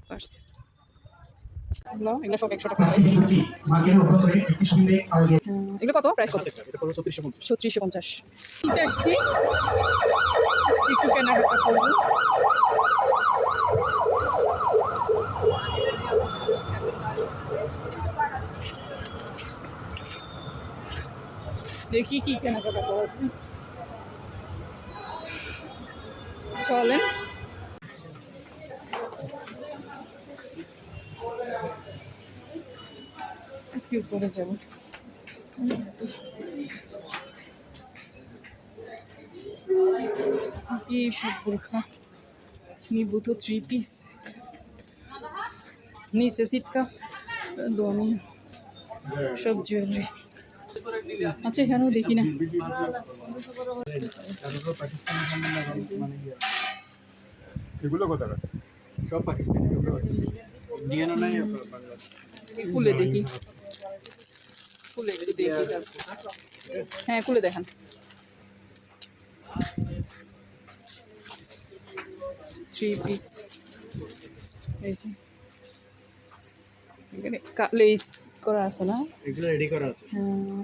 পারছে এগুলো সব 100 টাকা প্রাইস। এগুলো কত প্রাইস? কত? এটা পড়বে 3650। 3650। কিনতে আসছি, একটু কেনাকাটা করবো। দেখি কি কেনাকাটা করা যায়। চলেন একটু উপরে যাবো। কি সব বোরখা নিবো তো 3 পিস নিচে সিটকা দোয়ানি সব জুয়েলারি। আচ্ছা এখানেও দেখি না। এগুলো কত টাকা? সব পাকিস্তানি, ইন্ডিয়ানও নাই। খুলে দেখি, খুলে একটু দেখি। হ্যাঁ খুলে দেখান। থ্রি পিস এই যে এখানে লেস করা আছে না? এগুলো রেডি করা আছে।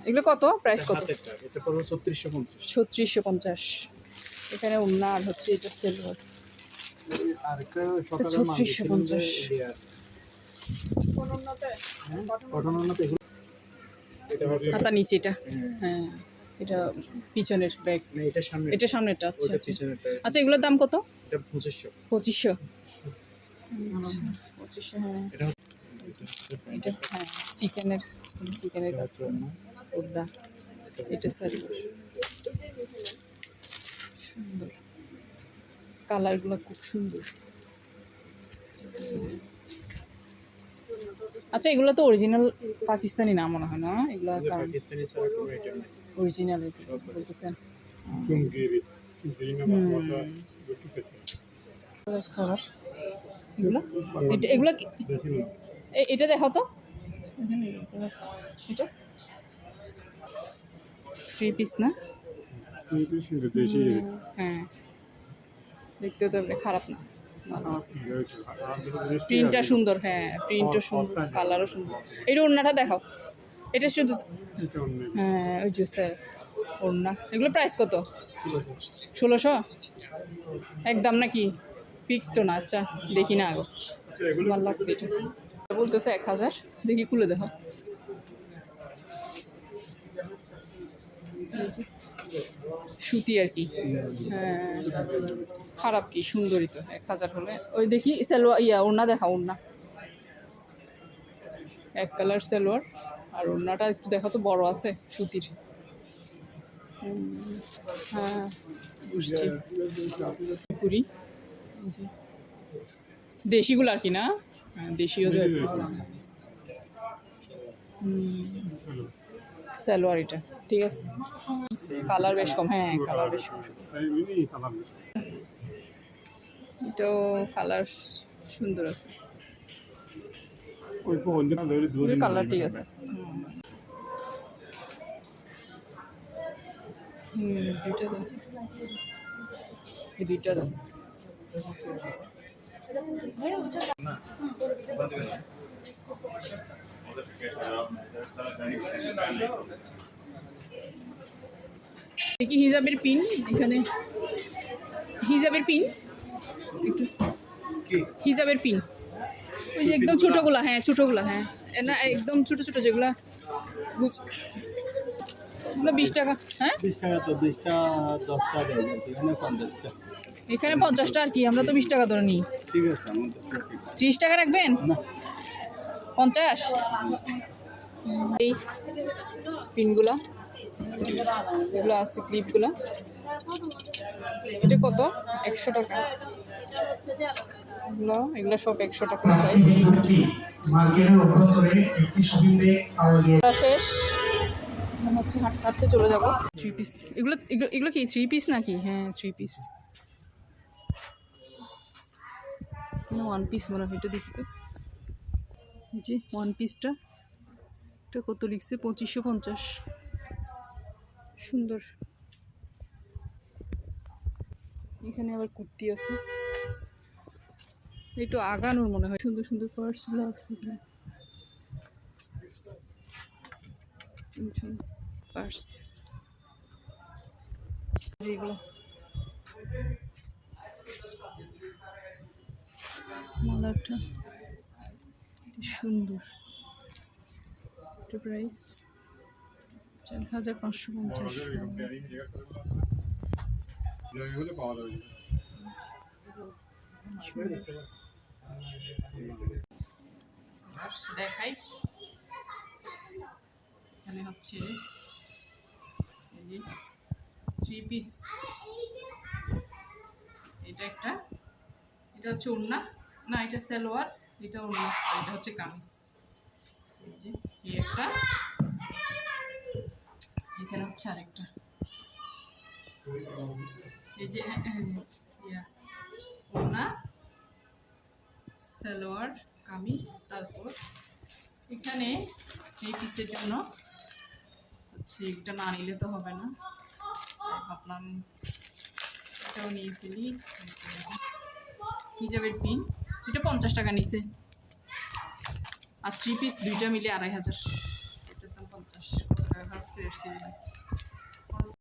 এগুলো কত প্রাইস? কত? এটা পড়বে 3650। 3650। এখানে ওড়না আর হচ্ছে এটা সিলভার। আর একটা সকালে 3650। কটনতে এগুলো এটা হচ্ছে হাতা নিচে এটা। হ্যাঁ এটা পিছনের ব্যাগ, এটা সামনে, এটা সামনেটা। আচ্ছা ওটা পিছনেরটা। আচ্ছা এগুলোর দাম কত? এটা 2500। 2500। 2500 হ্যাঁ। এটা হ্যাঁ চিকেনের কাছে ওড়না। এটা সালোয়ার। সুন্দর কালারগুলো, খুব সুন্দর। আচ্ছা এগুলো তো অরিজিনাল পাকিস্তানি না মনে হয় না? এগুলো কারণ পাকিস্তানি ছাড়া কোনো আইটেম নেই। অরিজিনাল বলতেছেন। এগুলো এগুলো এটা দেখাও তো। এটা 3 পিস না? হ্যাঁ দেখতে তো খারাপ না, প্রিন্টটা সুন্দর। হ্যাঁ প্রিন্টও সুন্দর, কালারও সুন্দর। এটা ওড়নাটা দেখাও। এটা শুধু হ্যাঁ ওই যে স্যার ওড়না। এগুলো প্রাইস কত? 1600 একদম নাকি? ফিক্সড তো না? আচ্ছা দেখি না আগে, ভালো লাগছে এটা। বলতেছে 1000। দেখি খুলে দেখো। সুতি আর কি। হ্যাঁ খারাপ কি, সুন্দরই তো। 1000 হলে ওই দেখি সালোয়ার ওড়না দেখা। ওড়না এক কালার সালোয়ার, আর ওড়নাটা একটু দেখো তো, বড় আছে সুতির। হ্যাঁ বুঝছি। পুরি জি দেশিগুলো আর কি না? হ্যাঁ দেশিও যে সালোয়ার। এটা ঠিক আছে, কালার বেশ কম। হ্যাঁ কালার বেশ কম। এটাও কালার সুন্দর আছে, কালার ঠিক আছে। দুইটা দাও, এই দুইটা দাও। দেখি হিজাবের পিন এখানে। হিজাবের পিন একটু, হিজাবের পিন ওই যে একদম ছোটোগুলা। হ্যাঁ ছোটোগুলা। হ্যাঁ না একদম ছোটো ছোটো যেগুলা। ওগুলো 20 টাকা। হ্যাঁ 20 টাকা তো 20টা 10টা দেয়, এখানে 50টা। এখানে 50টা আর কি, আমরা তো 20 টাকা ধরে নিই। ঠিক আছে, আমাদের 30 টাকা রাখবেন? না 50। এই পিনগুলো, এগুলো আছে ক্লিপগুলো। এটা কত? 100 টাকা। এগুলো সব 100 টাকা প্রাইস। শেষ হচ্ছে, হাঁটতে হাঁটতে চলে যাবো। 3 পিস এগুলো। এগুলো কি 3 পিস নাকি? হ্যাঁ 3 পিস। 1 পিস মনে হয়। এটা দেখি তো, যে 1 পিসটা এটা কত লিখছে? 2550। সুন্দর। এখানে আবার কুর্তি আছে। এই তো আগানোর মনে হয় সুন্দর সুন্দর পার্সগুলো আছে এখানে পার্স এগুলো মালাটা সুন্দর এটা প্রাইস 4,550 দেখাই এখানে হচ্ছে এই যে 3 পিস এটা একটা এটা হচ্ছে ওড়না না এটা সালোয়ার এটা ওড়না এটা হচ্ছে কামিজ এই যে এই একটা এখানে হচ্ছে আরেকটা এই যে ওড়না সালোয়ার কামিজ তারপর এখানে 3 পিসের জন্য হচ্ছে একটা না নিলে তো হবে না তাই ভাবলাম এটাও নিয়ে ফেলি হিজাবের পিন এটা 50 টাকা নিছে আর 3 পিস দুইটা মিলে 2,500 এটার দাম 50 কত টাকা খরচ করে এসেছি